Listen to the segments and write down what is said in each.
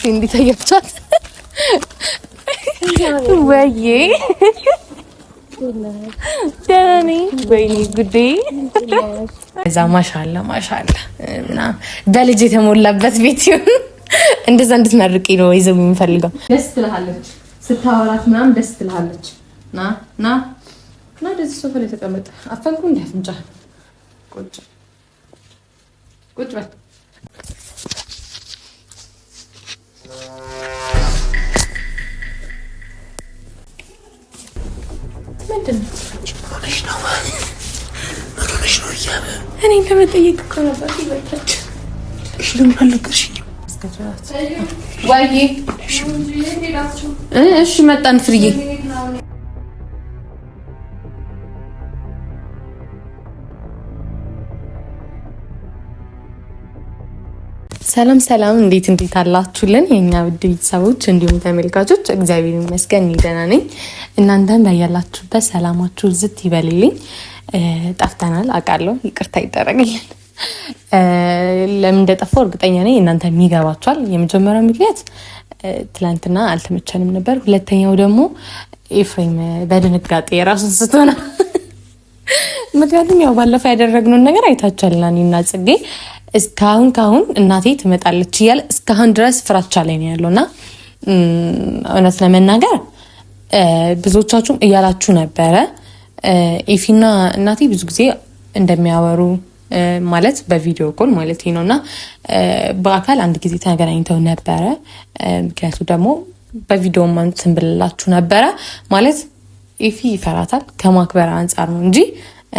አክስቴ እንዲታያቻት ወይዬ ዳኒ ወይኔ ጉዴ እዛ ማሻአላ ምናምን በልጅ የተሞላበት ቤት ይሁን እንደዛ እንድትመርቂ ነው ይዘው የሚፈልገው። ደስ ትልሃለች ስታወራት ምናምን ደስ ትልሃለች። ና ደስ ሶፋ ላይ ተቀመጠ። አፈንኩ እንደ አፍንጫ ቁጭ በል ምንድን ነው እኔ ለመጠየቅ እኮ ነበር። ይበቃች ለምን አልነገርሽኝም? ዋዬ እሺ መጣን ፍርዬ ሰላም እንዴት አላችሁልን የኛ ውድ ቤተሰቦች እንዲሁም ተመልካቾች? እግዚአብሔር ይመስገን ደህና ነኝ። እናንተም በያላችሁበት ሰላማችሁ ዝት ይበልልኝ። ጠፍተናል አውቃለሁ፣ ይቅርታ ይደረግልን። ለምን እንደጠፋው እርግጠኛ ነኝ እናንተ የሚገባችኋል። የመጀመሪያው ምክንያት ትላንትና አልተመቸንም ነበር። ሁለተኛው ደግሞ ኤፍሬም በድንጋጤ የራሱን ስትሆነ ምክንያቱም ያው ባለፈው ያደረግነውን ነገር አይታችኋልና እኔና ጽጌ እስካሁን እናቴ ትመጣለች እያለ እስካሁን ድረስ ፍራቻ ላይ ነው ያለውና እውነት ለመናገር ብዙዎቻችሁም እያላችሁ ነበረ ኢፊና እናቴ ብዙ ጊዜ እንደሚያወሩ ማለት በቪዲዮ ኮል ማለት ነውና በአካል አንድ ጊዜ ተገናኝተው ነበረ። ምክንያቱ ደግሞ በቪዲዮ ማንተን ብላችሁ ነበረ ማለት ኢፊ ይፈራታል ከማክበር አንፃር ነው እንጂ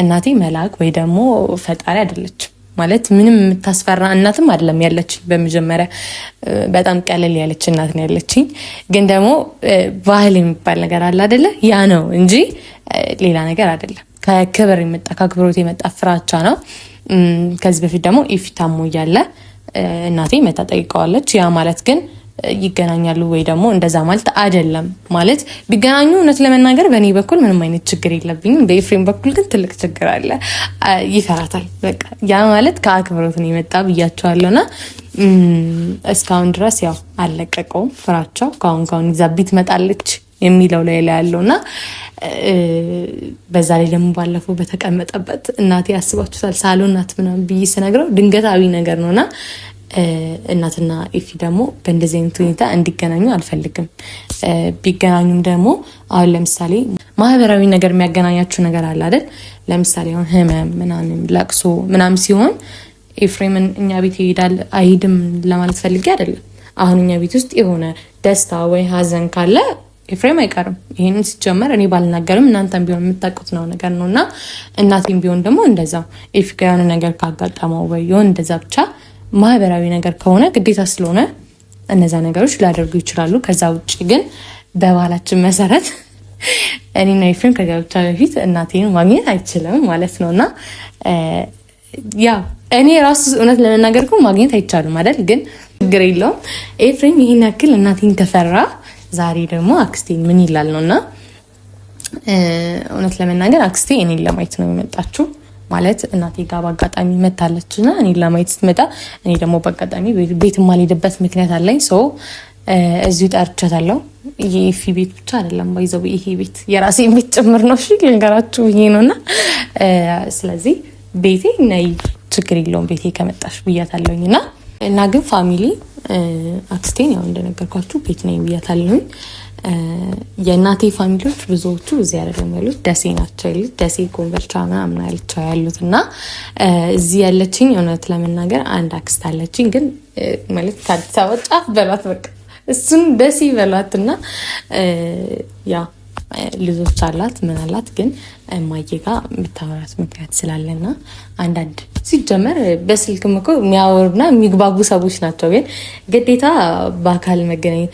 እናቴ መልአክ ወይ ደግሞ ፈጣሪ አይደለች። ማለት ምንም የምታስፈራ እናትም አይደለም ያለችኝ። በመጀመሪያ በጣም ቀለል ያለች እናት ነው ያለችኝ። ግን ደግሞ ባህል የሚባል ነገር አለ አይደለ? ያ ነው እንጂ ሌላ ነገር አይደለም። ከክብር የመጣ ከክብሮት የመጣ ፍራቻ ነው። ከዚህ በፊት ደግሞ ኢፊታሞ እያለ እናቴ መታ ጠይቀዋለች። ያ ማለት ግን ይገናኛሉ ወይ ደግሞ እንደዛ ማለት አይደለም። ማለት ቢገናኙ እውነት ለመናገር በእኔ በኩል ምንም አይነት ችግር የለብኝም። በኤፍሬም በኩል ግን ትልቅ ችግር አለ። ይፈራታል። በቃ ያ ማለት ከአክብሮት ነው የመጣ ብያቸዋለሁና እስካሁን ድረስ ያው አልለቀቀውም ፍራቻው። ካሁን ይዛቢት ትመጣለች የሚለው ላይ ያለውና በዛ ላይ ደግሞ ባለፈው በተቀመጠበት እናቴ ያስባችሁታል ሳሎን ናት ምናምን ብዬ ስነግረው ድንገታዊ ነገር ነውና እናትና ኢፊ ደግሞ በእንደዚህ አይነት ሁኔታ እንዲገናኙ አልፈልግም። ቢገናኙም ደግሞ አሁን ለምሳሌ ማህበራዊ ነገር የሚያገናኛችሁ ነገር አለ አይደል? ለምሳሌ አሁን ህመም ምናምን ለቅሶ ምናምን ሲሆን ኤፍሬምን እኛ ቤት ይሄዳል አይሄድም ለማለት ፈልጌ አይደለም። አሁን እኛ ቤት ውስጥ የሆነ ደስታ ወይ ሀዘን ካለ ኤፍሬም አይቀርም። ይሄንን ሲጀመር እኔ ባልናገርም እናንተም ቢሆን የምታውቁት ነው ነገር ነውና እናቴም ቢሆን ደግሞ እንደዛው ኢፊ ጋር የሆነ ነገር ካጋጠመው ወይ የሆነ እንደዛ ብቻ ማህበራዊ ነገር ከሆነ ግዴታ ስለሆነ እነዛ ነገሮች ሊያደርጉ ይችላሉ። ከዛ ውጭ ግን በባህላችን መሰረት እኔና ኤፍሬም ከጋብቻ በፊት እናቴን ማግኘት አይችልም ማለት ነውና ያ እኔ ራሱ እውነት ለመናገር እኮ ማግኘት አይቻልም አይደል? ግን ችግር የለውም። ኤፍሬም ይሄን ያክል እናቴን ከፈራ ዛሬ ደግሞ አክስቴን ምን ይላል ነውና እውነት ለመናገር አክስቴ እኔን ለማየት ነው የመጣችው። ማለት እናቴ ጋር በአጋጣሚ መታለችና እኔ ለማየት ስትመጣ እኔ ደግሞ በአጋጣሚ ቤት የማልሄድበት ምክንያት አለኝ። ሰው እዚሁ ጠርቻታለሁ። የኢፊ ቤት ብቻ አይደለም ባይዘው ይሄ ቤት የራሴ ቤት ጭምር ነው። እሺ ልንገራችሁ ይሄ ነውና ስለዚህ ቤቴ ነይ ችግር የለውም ቤቴ ከመጣሽ ብያታለሁኝና እና ግን ፋሚሊ አክስቴን ያው እንደነገርኳችሁ ቤት ነኝ ብያታለሁኝ። የእናቴ ፋሚሊዎች ብዙዎቹ እዚህ አይደለም ያሉት ደሴ ናቸው ያሉት። ደሴ ኮምቦልቻ ምናምን ያልቻ ያሉትና እዚህ ያለችኝ እውነት ለመናገር አንድ አክስት አለችኝ። ግን ማለት ከአዲስ አበባ ጫፍ በሏት በቃ እሱን ደሴ በሏትና ያ ልጆች አላት ምን አላት። ግን እማዬ ጋር የምታወራት ምክንያት ስላለና አንዳንድ ሲጀመር በስልክም እኮ የሚያወሩና የሚግባቡ ሰዎች ናቸው። ግን ግዴታ በአካል መገናኘት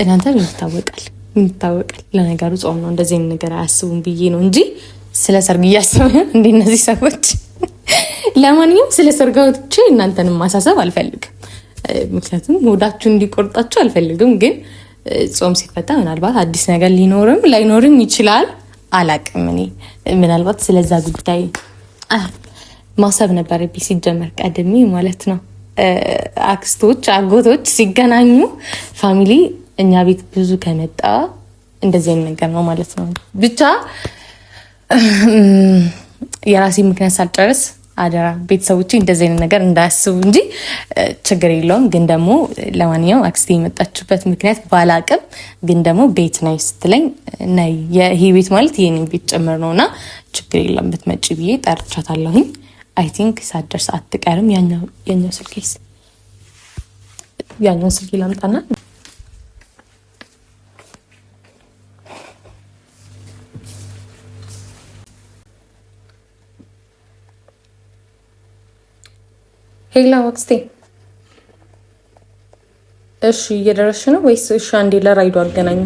እናንተ ይታወቃል። ለነገሩ ጾም ነው እንደዚህ ነገር አያስቡም ብዬ ነው እንጂ ስለ ሰርግ እያሰብን እንደ እነዚህ ሰዎች። ለማንኛውም ስለ ሰርጋዎቼ እናንተንም ማሳሰብ አልፈልግም። ምክንያቱም ሆዳችሁ እንዲቆርጣችሁ አልፈልግም። ግን ጾም ሲፈታ ምናልባት አዲስ ነገር ሊኖርም ላይኖርም ይችላል። አላቅም። እኔ ምናልባት ስለዛ ጉዳይ ማሰብ ነበረብኝ ሲጀመር ቀድሜ ማለት ነው። አክስቶች አጎቶች ሲገናኙ ፋሚሊ እኛ ቤት ብዙ ከመጣ እንደዚህ አይነት ነገር ነው ማለት ነው። ብቻ የራሴ ምክንያት ሳልጨርስ አደራ ቤተሰቦቼ እንደዚህ አይነት ነገር እንዳያስቡ እንጂ ችግር የለውም። ግን ደግሞ ለማንኛውም አክስቴ የመጣችበት ምክንያት ባላቅም ግን ደግሞ ቤት ነይ ስትለኝ ነይ ይሄ ቤት ማለት የኔ ቤት ጭምር ነውና ችግር የለም ብትመጪ ብዬ ጠርቻታለሁኝ። አይ ቲንክ ሳትደርስ አትቀርም። ያኛው ስልኬስ ያኛው ስልኬ ላምጣና ሄላ አክስቴ እሺ እየደረስሽ ነው ወይስ? እሺ አንዴ ለራይዶ አገናኝ።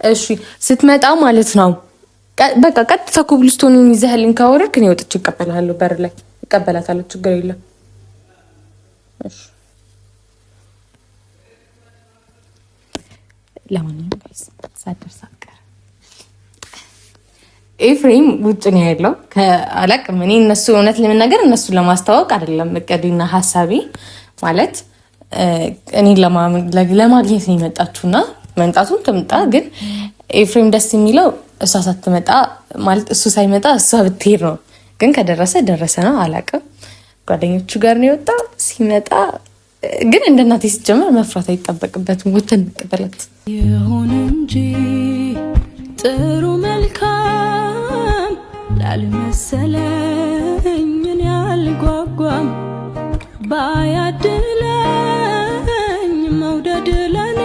እሺ ስትመጣ ማለት ነው በቃ ቀጥታ ኮብልስቶኑን ይዘህልኝ ካወረድክ እኔ ወጥቼ እቀበልሃለሁ። በር ላይ እቀበላታለሁ። ችግር የለም። እሺ ለማንኛውም ጋይስ ሳትደርስ ኤፍሬም ውጭ ነው ያለው። ከአላቅም እኔ እነሱ እውነት ለመናገር እነሱ ለማስተዋወቅ አይደለም እቅዴና ሀሳቤ ማለት እኔ ለማግኘት ነው የመጣችሁና መምጣቱን ትምጣ። ግን ኤፍሬም ደስ የሚለው እሷ ሳትመጣ ማለት እሱ ሳይመጣ እሷ ብትሄድ ነው። ግን ከደረሰ ደረሰ ነው። አላቅም ጓደኞቹ ጋር ነው የወጣው። ሲመጣ ግን እንደ እናቴ ሲጀመር መፍራት አይጠበቅበትም። ወተን መቀበላት ይሁን እንጂ ጥሩ መልካም ላልመሰለኝ እኔ አልጓጓም። ባያድለኝ መውደድ ለኔ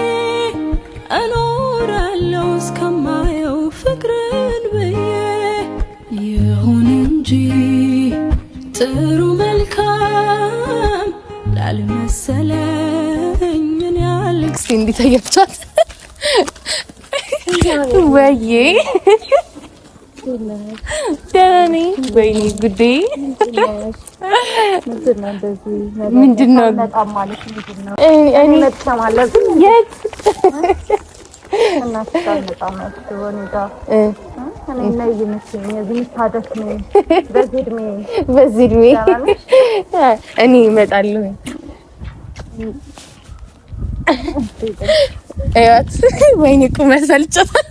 እኖራለሁ እስከማየው ፍቅርን ብዬ ይሁን እንጂ ጥሩ መልካም ላልመሰለኝ እኔ አልክስ እንዴት አያቻት ወይዬ ደህና ነኝ። ወይኔ ጉዴ ምንድን ነው? በዚህ እድሜ እኔ እመጣለሁ። ወይኔ ቁመት ፈልጨታል።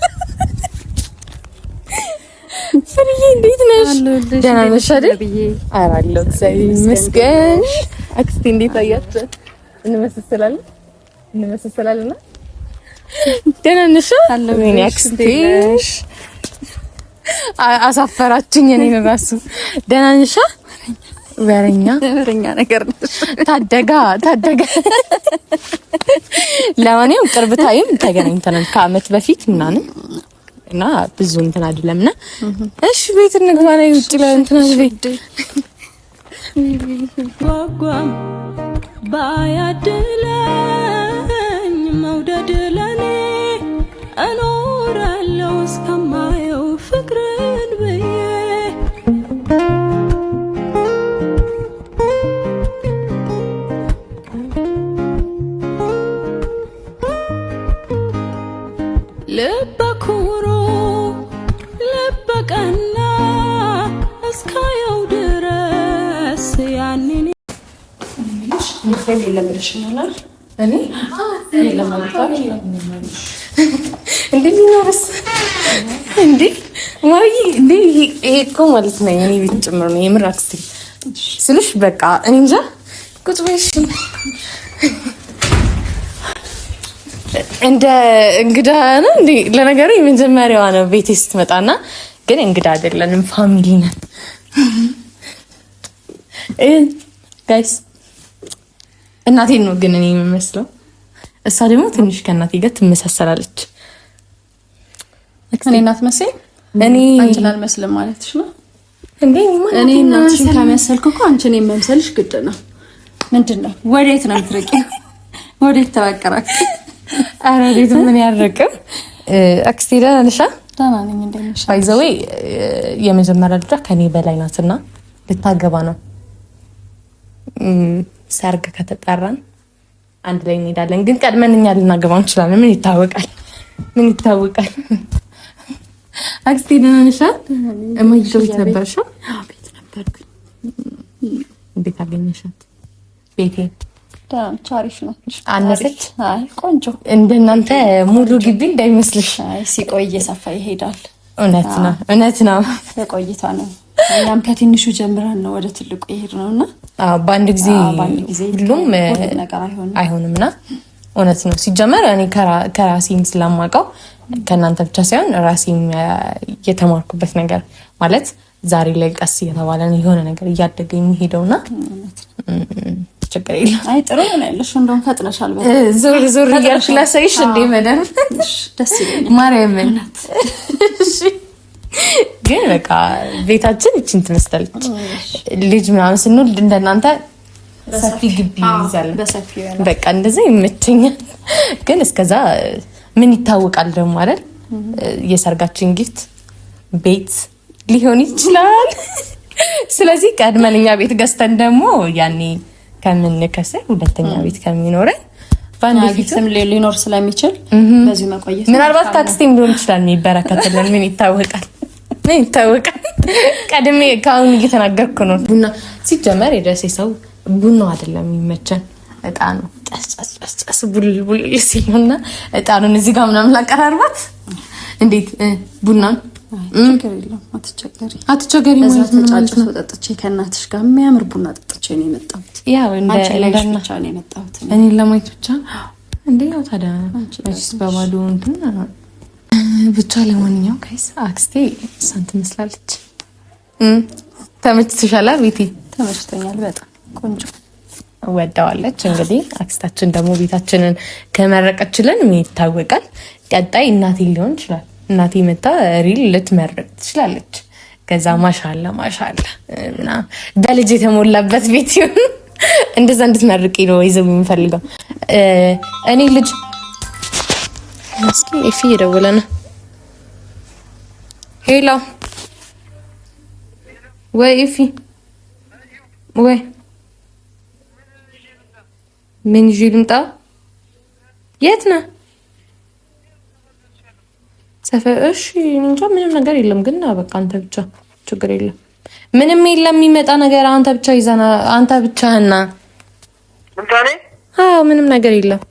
ፍርዬ እንዴት ነሽ? ደህና ነሽ አይደል? ኧረ አለሁ እግዚአብሔር ይመስገን። አክስቴ እንዴት አያችሁ? እንመሰሰላለን። ደህና ነሽ? ወይኔ አክስቴ አሳፈራችኝ። እኔን እራሱ ደህና ነሽ? ወረኛ ነገር ታደጋ ለማንኛውም ቅርብ ታይም ተገናኝተናል ከአመት በፊት ምናምን እና ብዙ እንትን አይደለምና እሺ ቤት እንግባ ላይ ውጪ ላይ እንትን ቤት ጓጓም ባያድለኝ መውደድ ለኔ እኖራለሁ እስከማየው ፍቅርን ብዬ ልበ ኩሩ ልበ ቀና እስካየው ድረስ ያንን ለምንሽናል እኔ ለማለት እንደሚኖርስ እንዴ ማይ እንዴ ይሄ እኮ ማለት ነው የኔ ቤት ጭምር ነው። የምር አክስቴ ስልሽ በቃ እኔ እንጃ ቁጭ በይሽ እንደ እንግዳ ነው እንዴ? ለነገሩ የመጀመሪያዋ ነው ቤቴ ስትመጣና፣ ግን እንግዳ አይደለንም ፋሚሊ ነን። ጋይስ እናቴን ነው ግን እኔ የምመስለው፣ እሷ ደግሞ ትንሽ ከእናቴ ጋር ትመሳሰላለች። እኔ እናት መሰለኝ እኔ አንቺን አልመስልም ማለትሽ ነው እንዴ? እኔ እናትሽን ከመሰልኩ እኮ አንቺን የመምሰልሽ ግድ ነው። ምንድነው? ወዴት ነው የምትርቂው? ወዴት ተባቀራችሁ? አረ ዴት ምን ያደርግም አክስቴ ደህና ነሽ? ደህና ነኝ። እንደነሽ ባይዘዌ የመጀመሪያ ልጇ ከኔ በላይ ናትና ልታገባ ነው። ሰርግ ከተጠራን አንድ ላይ እንሄዳለን፣ ግን ቀድመን እኛ ልናገባ እንችላለን። ምን ይታወቃል? አክስቴ ደህና ነሽ? እማዬ ቤት ነበርሽ? አዎ ቤት ነበርኩ። እንዴት አገኘሻት? ቤቴ ዳንቻሪፍ ነው አነሰች። አይ ቆንጆ እንደናንተ ሙሉ ግቢ እንዳይመስልሽ። አይ ሲቆይ እየሰፋ ይሄዳል። እውነት ነው የቆይታ ነው። እኛም ከትንሹ ጀምረን ነው ወደ ትልቁ ይሄድ ነውና በአንድ ጊዜ ሁሉም ነገር አይሆንምና እውነት ነው። ሲጀመር እኔ ከራሴም ስለማውቀው ከእናንተ ብቻ ሳይሆን ራሴም የተማርኩበት ነገር ማለት ዛሬ ላይ ቀስ እየተባለ የሆነ ነገር እያደገ የሚሄደውና ችግር የለም። አይ ጥሩ ነው ያለሽ እንደውም ፈጥነሻል። ዞር እያልሽ ላሳይሽ እንዴ መደም ደስ ይለኛል ማርያምን። እሺ ግን በቃ ቤታችን እቺን ትመስላለች። ልጅ ምናምን ስንወልድ እንደናንተ ሰፊ ግቢ ይዛል በቃ እንደዛ ይመቸኛል። ግን እስከዛ ምን ይታወቃል ደግሞ አይደል የሰርጋችን ጊፍት ቤት ሊሆን ይችላል። ስለዚህ ቀድመን እኛ ቤት ገዝተን ደግሞ ያኔ ከምንከሰል ሁለተኛ ቤት ከሚኖረን ባንድ ፊትም ሊኖር ስለሚችል በዚህ መቆየት ምናልባት ታክስቲም ሊሆን ይችላል የሚበረከትልን ምን ይታወቃል። ቀድሜ ካሁን እየተናገርኩ ነው። ቡና ሲጀመር የደሴ ሰው ቡናው አይደለም የሚመቸን እጣኑ ጣስ ቡልቡል ሲሉና እጣኑን እዚህ ጋር ምናምን ላቀራርባት እንዴት ቡናን አትቸገሪ ማለት ተጫጭቶ ጠጥቼ ከእናትሽ ጋር የሚያምር ቡና ጠጥቼ ነው የመጣሁት። ያው እንደና ነው የመጣሁት እኔ ለማየት ብቻ እንዴ ያው ታዲያ እሺ በባዶ እንትን ብቻ ለማንኛውም ጋይስ አክስቴ እሷን ትመስላለች። ተመችቶሻል? ቤቴ ተመችቶኛል። በጣም ቆንጆ ወዳዋለች። እንግዲህ አክስታችን ደግሞ ቤታችንን ከመረቀችልን ምን ይታወቃል። ቀጣይ እናቴ ሊሆን ይችላል። እናቴ መጣ ሪል ልትመረቅ ትችላለች። ከዛ ማሻአላ ምናምን በልጅ የተሞላበት ቤት ይሁን እንደዛ እንድትመርቂ ነው ይዘው የሚፈልገው። እኔ ልጅ እስኪ እፊ እየደወለ ነው። ሄሎ ወይ እፊ ወይ ምን ይዤ ልምጣ? የት ነህ? ሰፈር። እሺ እንጃ ምንም ነገር የለም ግን በቃ አንተ ብቻ ችግር የለም። ምንም የለም የሚመጣ ነገር አንተ ብቻ ይዘና አንተ ብቻህና ምንታኔ? አዎ ምንም ነገር የለም።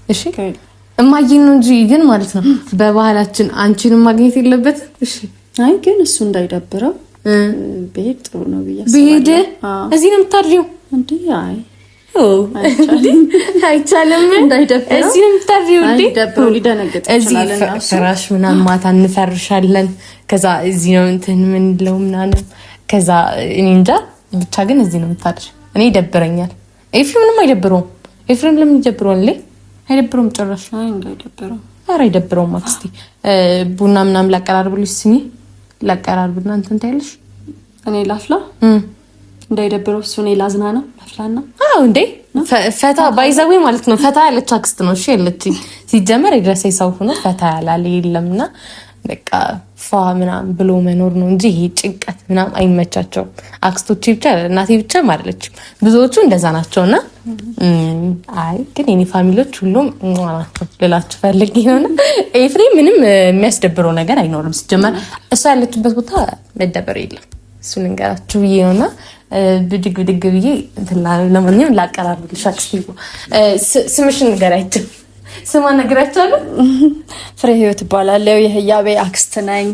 እሺ እማዬ ነው እንጂ ግን ማለት ነው በባህላችን አንቺንም ማግኘት የለበትም። እሺ አይ ግን እሱ እንዳይደብረው በሄድ ጥሩ ነው ብያለሁ። በሄድ እዚህ ነው የምታድሪው እንዴ? አይ አይቻልም እንዳይደብረው እዚህ ነው የምታድሪው እንዴ? እንዳይደብረው ሊደነግጥ ይችላል። እና ፍራሽ ምናምን ማታ እንፈርሻለን። ከዛ እዚህ ነው እንትን ምን ለው ምናምን ከዛ እኔ እንጃ ብቻ ግን እዚህ ነው የምታድሪው። እኔ ይደብረኛል። ኤፍሬም አይደብረውም። ኤፍሬም ለምን ይደብረዋል? አይደብረውም ጭራሽ። አይ እንዳይደብረው። ኧረ አይደብረውም። አክስቴ ቡና ምናምን ላቀራርብልሽ ስኒ ላቀራርብና እንትን ታያለሽ። እኔ ላፍላ እንዳይደብረው እሱ እኔ ላዝናና ላፍላና። አዎ እንዴ ፈታ ባይዘዌ ማለት ነው። ፈታ ያለች አክስት ነው። እሺ ያለችኝ ሲጀመር የድረሴ ሰው ሆኖ ፈታ ያላለ የለምና በቃ ፋ ምናምን ብሎ መኖር ነው እንጂ ይሄ ጭንቀት ምናምን አይመቻቸውም። አክስቶቼ ብቻ እናቴ ብቻ አይደለችም ብዙዎቹ እንደዛ ናቸውና አይ ግን የኔ ፋሚሊዎች ሁሉም ናቸው ልላችሁ ፈልጌ ነውና ኤፍሬም ምንም የሚያስደብረው ነገር አይኖርም። ሲጀመር እሷ ያለችበት ቦታ መደበር የለም። እሱ ልንገራችሁ ብዬ ነውና ብድግ ብዬ ለማንኛውም ላቀራርብልሽ አክስቴ። ስምሽን ንገሪያቸው። ስሟን ነግራቸዋለሁ። ፍሬ ህይወት እባላለሁ። የህያቤ አክስት ነኝ።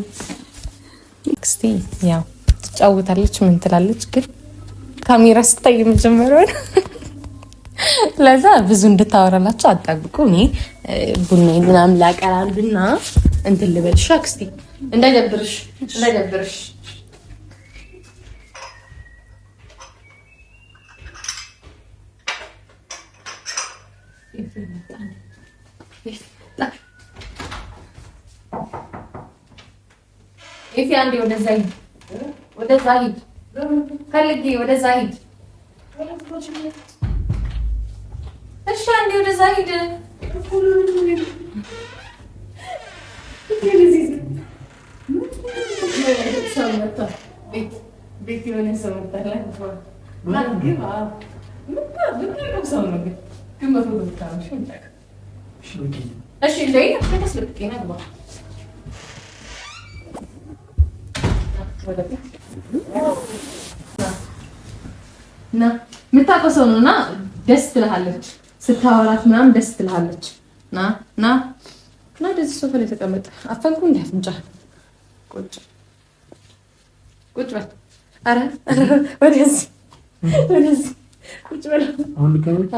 አክስቴ ያው ትጫወታለች ምን ትላለች ግን ካሜራ ስታይ የመጀመሪያው ነው። ለዛ ብዙ እንድታወራላችሁ አጣብቁ። እኔ ቡና ምናምን ላቀራርብና እንትን ልበልሽ አክስቴ። እንዳይደብርሽ ኢፊ አንዴ ወደዛ ሂድ ፈልጌ ወደዛ ሂድ። እሺ አንዴ ወደዛ ሂድ። ቤት የሆነ ሰው መጣላ እሺ እንደይ ተመስልከኝ ነበር ና የምታውቀው ሰው ነውና ደስ ትልሃለች። ስታወራት ምናምን ደስ ትልሃለች። ና እንደዚህ ሶፋ ላይ ተቀመጥ። አፈንኩ እንደ አፍንጫ ቁጭ በል። ኧረ ወደዚህ ቁጭ በል። አሁን ልቀመጥ።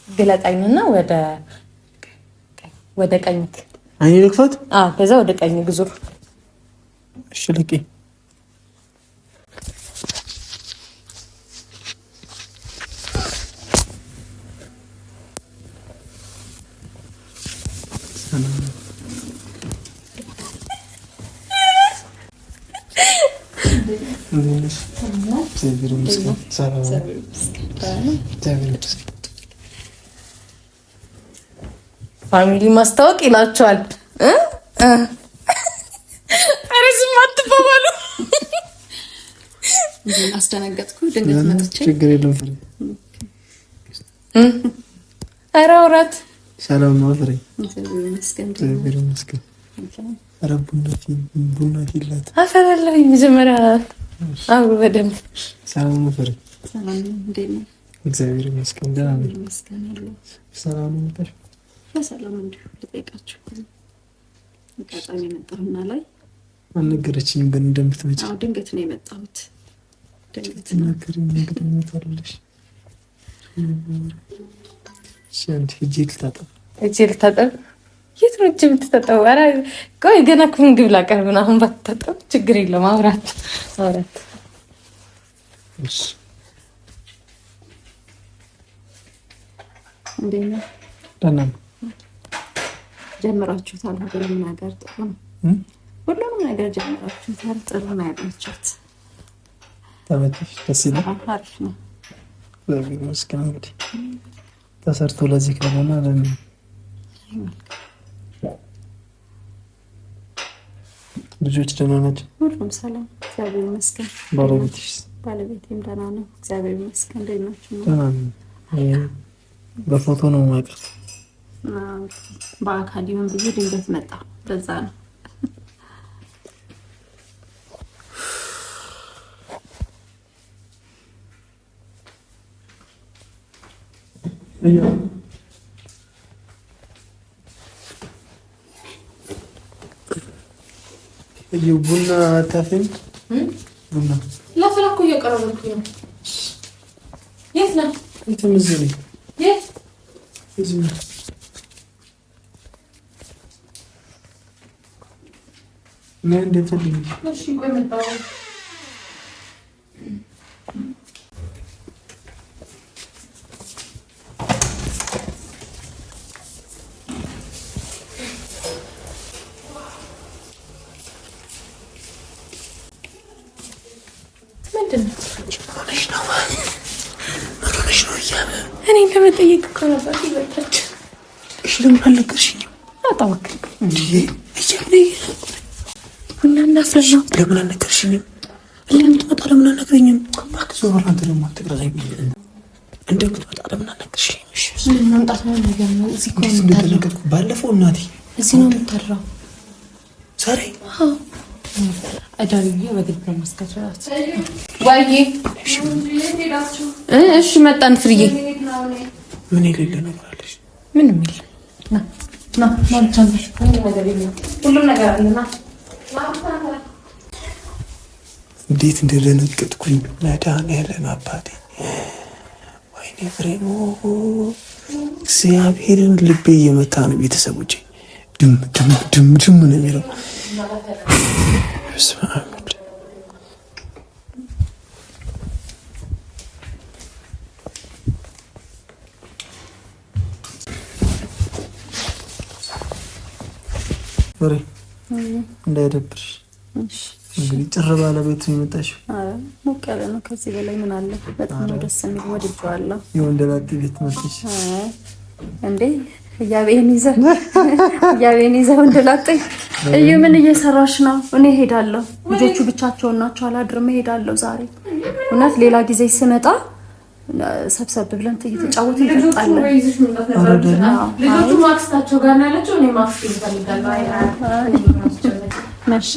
ግለጠኝና ወደ ቀኝ አይኔ ልክፈት። ከዛ ወደ ቀኝ ግዙር። እሺ ልቂ። ፋሚሊ ማስታወቅ ይላቸዋል። ኧረ ዝም አትባባሉ። አስደነገጥኩ ድንገት መጥቼ። ችግር የለም ፍሬ። ኧረ አውራት ሰላም ነው ፍሬ? እግዚአብሔር ይመስገን። ኧረ ቡና ፊላት አፈላለሁኝ መጀመሪያ አብሮ በደንብ። ሰላም ነው ፍሬ? ሰላም ነው። እንዴት ነው? እግዚአብሔር ይመስገን ደህና ነኝ። ሰላም ነው። በሰላም እንዲሁ ልጠይቃችሁ አጋጣሚ የመጣሁና ላይ አልነገረችኝም ግን እንደምትመጪ። ድንገት ነው የመጣሁት። ትናገሪኝ እንግዲህ እመጣለሽ። እሺ አንቺ ሂጂ ልታጠብ። የት ነው እጅ የምትታጠበው? ኧረ ቆይ ገና እኮ ምግብ ላቀርብ ነው። አሁን ባትታጠብ ችግር የለም። አውራት እሺ። እንዴት ነው? ደህና ነው። ጀምራችሁታል? ሁሉም ነገር ጥሩ ነው። ሁሉም ነገር ጀምራችሁታል? ጥሩ ነው ያላችሁት። ተመችሽ? ደስ ይላል። አሪፍ ነው። እግዚአብሔር ይመስገን። እንግዲህ ተሰርቶ ለዚህ ከሆነ ለምን ልጆች ደህና ናቸው? ሁሉም ሰላም እግዚአብሔር ይመስገን። ባለቤቴም ደህና ነው እግዚአብሔር ይመስገን። እንዴት ናችሁ? ደህና ነው። በፎቶ ነው የማውቃት። በአካል ይሁን ብዬ ድንገት መጣ። በዛ ነው። ቡና አታፈኝ? ቡና ላፍላ እኮ እያቀረበልኩኝ ነው። የት ነህ? እንትን እዚህ ነኝ። የት? እዚህ ነኝ። ምን እንደፈልግ? እሺ ቆይ መጣሁ። እኔ ለመጠየቅ እኮ ነበር ይበቃች። እሺ ለምን አልነገርሽኝም? አጣወቅ እንዴ ቡና እናፍላ ነው። ለምን አልነገርሽኝም? እንደምትመጣ ለምን አልነግረኝም? እባክህ ዞር በል። አንተ ደግሞ አትቅረጸኝ። እንደምትመጣ ለምን አልነገርሽኝም? እሺ ምን መምጣት ነው ነገር ነው። እዚህ እኮ ነው እንደተነገርኩ ባለፈው እናቴ እዚህ ነው የምታድረው ዛሬ። አዳልዬ በግድ ማስከተላት ዋዬ። እሺ መጣን ፍርዬ። ምን የሌለ ነገር አለሽ? ምንም የለም። ና ብቻ ሁሉም ነገር አለና እንዴት እንደደነገጥኩኝ መድኃኒዓለም አባቴ። ወይኔ ፍሬሞ እግዚአብሔርን ልቤ እየመታ ነው። ቤተሰቦቼ ድም ድም ድም ድም ነው የሚለው። በስመ አብ ፍሬ እንዳይደብርሽ። እንግዲህ ጭር ባለ ቤት ነው የመጣሽው። ሞቅ ያለ ነው። ከዚህ በላይ ምን አለ? በጣም ነው ደስ የሚል። ወድጄዋለሁ። የወንደላጤ ቤት መጥተሽ እንዴ እያቤን ይዘህ ወንደላጤ። እዩ ምን እየሰራሽ ነው? እኔ እሄዳለሁ። ልጆቹ ብቻቸውን ናቸው። አላድርም፣ እሄዳለሁ ዛሬ። እውነት ሌላ ጊዜ ስመጣ ሰብሰብ ብለን እየተጫወትን እንጠጣለን። ልጆቹ ማክስታቸው ጋር ነው ያለችው። እኔ ማክስት ይፈልጋለሁ። መቼ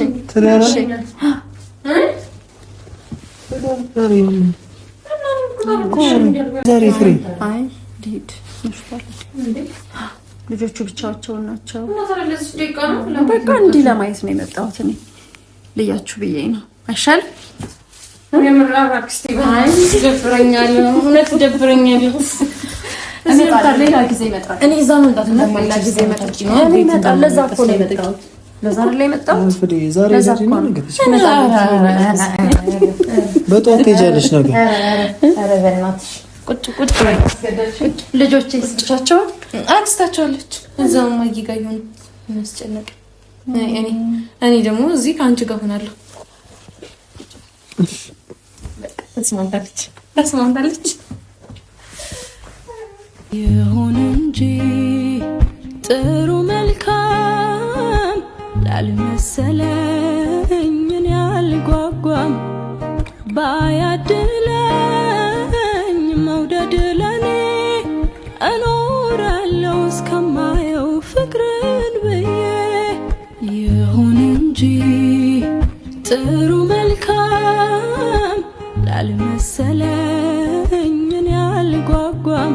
ዛሬ ፍሬ አይ ዲድ መሽቷል። ልጆቹ ብቻቸውን ናቸው። በቃ እንዲህ ለማየት ነው የመጣሁት እኔ ልያችሁ ብዬ ነው። አይሻልም? ደብረኛል፣ እውነት ደብረኛል። ሌላ ጊዜ ይመጣል። እኔ እዛ መምጣት ሌላ ጊዜ ይመጣል። ለዛ እኮ ነው የመጣሁት። ለዛ ላይ የመጣሁት በጠዋት ትሄጃለሽ ነገር ቁጭ ቁጭ ልጆቼ ብቻቸውን አክስታቸዋለች እዛው ማይጋዩ ነው የሚያስጨንቅ። እኔ ደግሞ እዚህ ከአንቺ ጋር ሆናለሁ። ተስማምታለች። ይሁን እንጂ ጥሩ መልካም ላልመሰለኝ እኔ አልጓጓም። ባያድለኝ መውደድ ለኔ እኖራለሁ እስከማየው ፍቅርን ብዬ። ይሁን እንጂ ጥሩ መልካም ላልመሰለኝ እኔ አልጓጓም።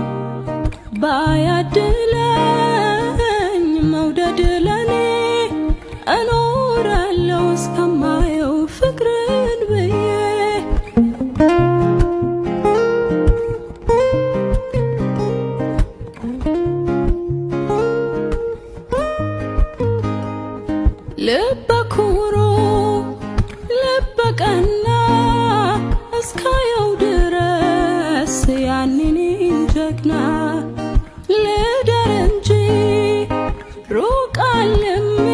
ባያድለኝ መውደድ ለኔ እኖራለሁ እስከማየው ፍቅርን ብዬ። ልበ ኩሩ ልበ ቀና እስካየው ድረስ ያንን ጀግና ልደር እንጂ ሩቅ አልሜ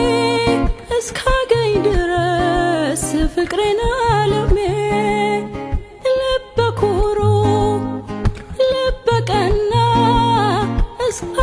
እስካገኝ ድረስ ፍቅሬን አለሜ። ልበ ኩሩ ልበ ቀና እስካ